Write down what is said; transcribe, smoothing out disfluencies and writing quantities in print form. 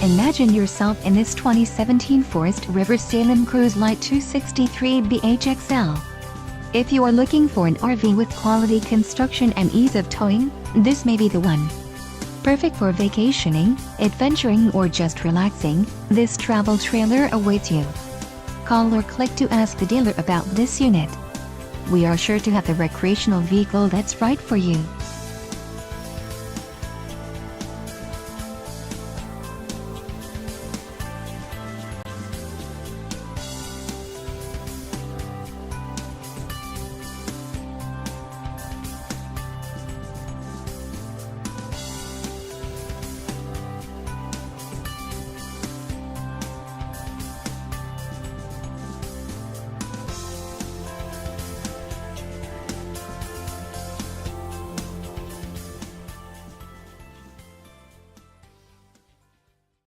Imagine yourself in this 2017 Forest River Salem Cruise Lite 263BHXL. If you are looking for an RV with quality construction and ease of towing, this may be the one. Perfect for vacationing, adventuring or just relaxing, this travel trailer awaits you. Call or click to ask the dealer about this unit. We are sure to have the recreational vehicle that's right for you.